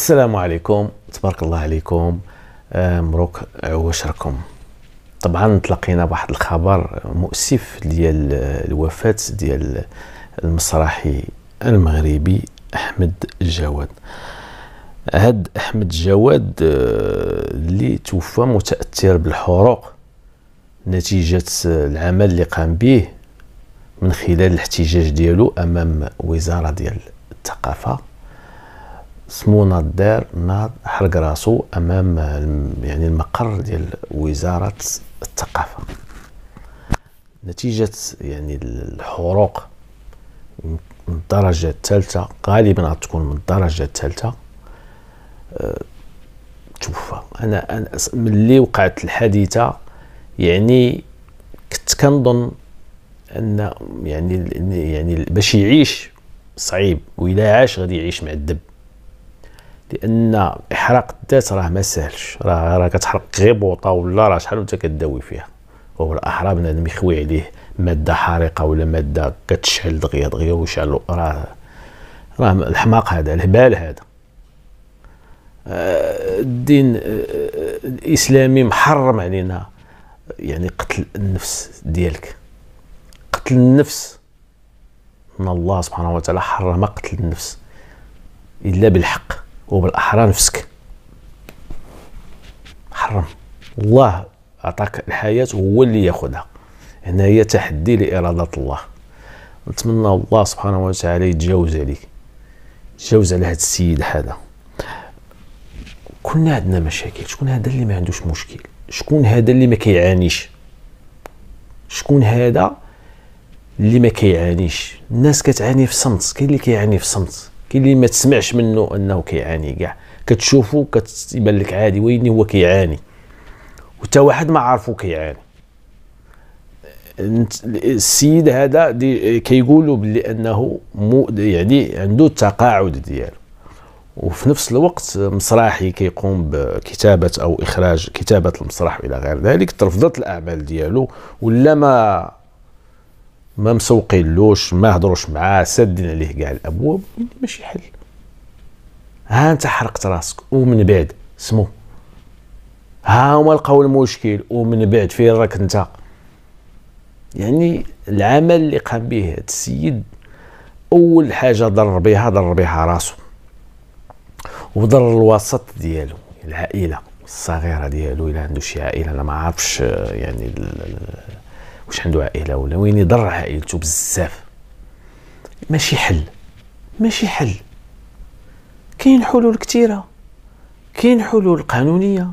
السلام عليكم، تبارك الله عليكم. مبروك عواشركم. طبعا تلقينا بواحد الخبر مؤسف ديال الوفاة ديال المسرحي المغربي أحمد جواد. هاد أحمد جواد اللي توفى متأثر بالحروق نتيجة العمل اللي قام به من خلال الاحتجاج ديالو أمام وزارة ديال الثقافة. سمو ناض حرق راسو امام يعني المقر ديال وزارة الثقافة نتيجة يعني الحروق من الدرجة الثالثة، غالبا غتكون من الدرجة الثالثة. توفى. انا ملي وقعت الحادثة يعني كنت كنظن ان يعني باش يعيش صعيب، وإلا عاش غادي يعيش معذب، لان احراق الذات راه ما ساهلش. راه كتحرق غير بوطه ولا راه شحال وانت كداوي فيها، وبالاحرى بنادم يخوي عليه ماده حارقه ولا ماده كتشعل دغيا دغيا ويشعل، راه الحماق هذا، الهبال هذا. الدين الاسلامي محرم علينا يعني قتل النفس ديالك. قتل النفس من الله سبحانه وتعالى حرم قتل النفس الا بالحق، وبالاحرى نفسك حرم. الله عطاك الحياه وهو اللي ياخذها. هنا هي تحدي لاراده الله. نتمنى الله سبحانه وتعالى يتجاوز عليك، يتجاوز على هذا السيد هذا. كلنا عندنا مشاكل. شكون هذا اللي ما عندوش مشكل؟ شكون هذا اللي ما كيعانيش؟ شكون هذا اللي ما كيعانيش؟ الناس كتعاني في صمت، كاين اللي كيعاني في صمت، كاين اللي ما تسمعش منه انه كيعاني كاع، كتشوفو كتبان لك عادي، وين هو كيعاني وتا واحد ما عارفو كيعاني. السيد هذا كيقولوا بلي انه يعني عنده التقاعد ديالو، وفي نفس الوقت مسرحي كيقوم بكتابه او اخراج كتابه المسرح الى غير ذلك. ترفضت الاعمال ديالو ولا ما مسوقينلوش، ما هضروش معاه، سادين عليه كاع الابواب. ماشي حل. ها انت حرقت راسك ومن بعد سمو، ها هما لقاو المشكل ومن بعد فين راك انت؟ يعني العمل اللي قام به هذا السيد اول حاجه ضر بها راسو، وضر الوسط ديالو، العائله الصغيره ديالو. الا عنده شي عائله، انا ما عارفش يعني واش عنده عائله ولا وين. يضر عائلته بزاف. ماشي حل. كاين حلول كثيره، كاين حلول قانونيه،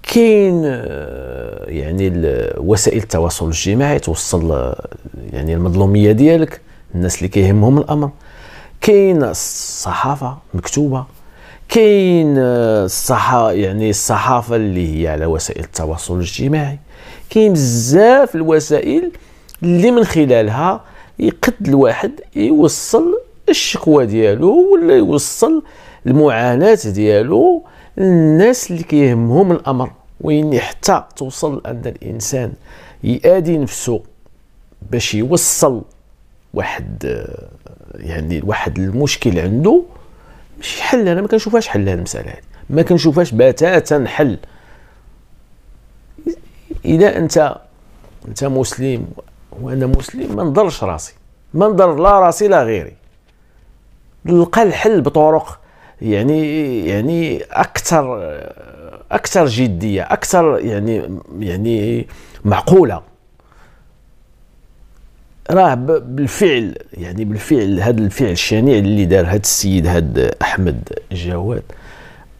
كاين يعني وسائل التواصل الاجتماعي توصل يعني المظلوميه ديالك، الناس اللي كيهمهم الامر. كاين الصحافه مكتوبه، كاين يعني الصحافه اللي هي على وسائل التواصل الاجتماعي. كاين بزاف الوسائل اللي من خلالها يقد الواحد يوصل الشكوى ديالو ولا يوصل المعاناة ديالو للناس اللي كيهمهم الامر. وين حتى توصل ان الانسان يأذي نفسه باش يوصل واحد يعني واحد المشكل عنده. ماشي حل. انا ما كنشوفهاش حل هذه المساله هذه، ما كنشوفهاش بتاتا حل. اذا انت مسلم وانا مسلم، ما نضرش راسي، ما نضر لا راسي لا غيري. نلقى الحل بطرق يعني اكثر جديه، اكثر يعني معقوله. راه بالفعل هذا الفعل الشنيع اللي دار هذا السيد هذا احمد جواد،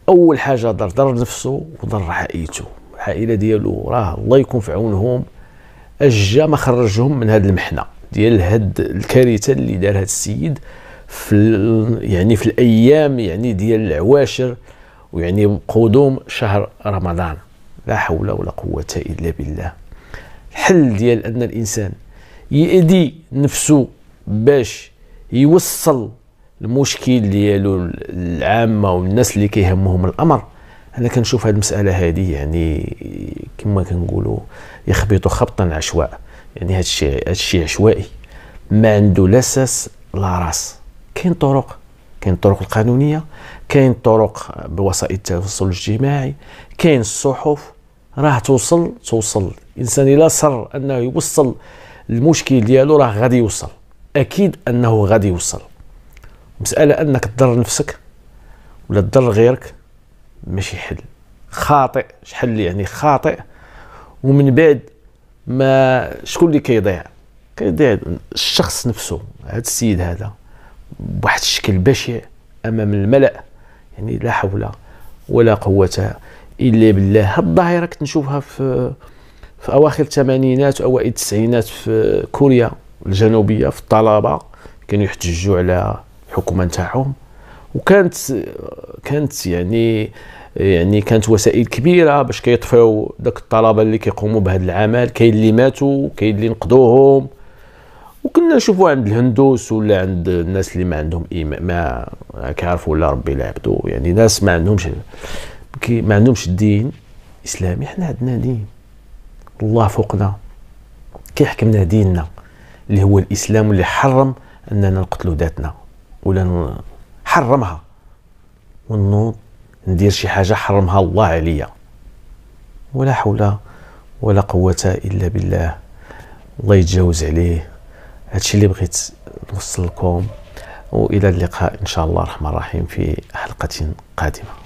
اول حاجه ضر نفسه وضر عائلته. العائله ديالو راه الله يكون في عونهم، اجا ما خرجهم من هذه المحنه ديال هذه الكارثه اللي دار هذا السيد في في الايام ديال العواشر، ويعني قدوم شهر رمضان. لا حول ولا قوه الا بالله. الحل ديال ان الانسان يأذي نفسه باش يوصل المشكل ديالو العامه والناس اللي كيهمهم الامر. انا كنشوف هذه المساله هذه يعني كما كنقولوا يخبط خبطا عشواء. يعني هذا الشيء عشوائي، ما عنده لا اساس لا راس. كاين طرق، كاين الطرق القانونيه، كاين الطرق بوسائل التواصل الاجتماعي، كاين الصحف. راه توصل الانسان الا صر انه يوصل المشكل ديالو راه غادي يوصل، اكيد انه غادي يوصل. مساله انك تضر نفسك ولا تضر غيرك ماشي حل، خاطئ. شحال يعني خاطئ. ومن بعد ما شكون اللي كيضيع الشخص نفسه. هذا السيد هذا بواحد الشكل بشع امام الملأ، يعني لا حول ولا قوة الا بالله. هاد الظاهرة كنت نشوفها في اواخر الثمانينات واوائل التسعينات في كوريا الجنوبية، في الطلبة كانوا يحتجوا على الحكومة نتاعهم، وكانت يعني كانت وسائل كبيره باش كيطفيو داك الطلبه اللي كيقوموا بهذا العمل. كاين اللي ماتوا، كاين اللي نقضوهم، وكنا نشوفوا عند الهندوس ولا عند الناس اللي ما عندهم ايمان، ما كيعرفوا لا ربي لا عبدو، يعني ناس ما عندهمش الدين الاسلامي. حنا عندنا دين، الله فوقنا كيحكمنا ديننا اللي هو الاسلام، واللي حرم اننا نقتلوا ذاتنا ولا حرمها ونوض ندير شي حاجه حرمها الله عليا. ولا حول ولا قوه الا بالله. الله يتجاوز عليه. هادشي اللي بغيت نوصل لكم، والى اللقاء ان شاء الله الرحمن الرحيم في حلقه قادمه.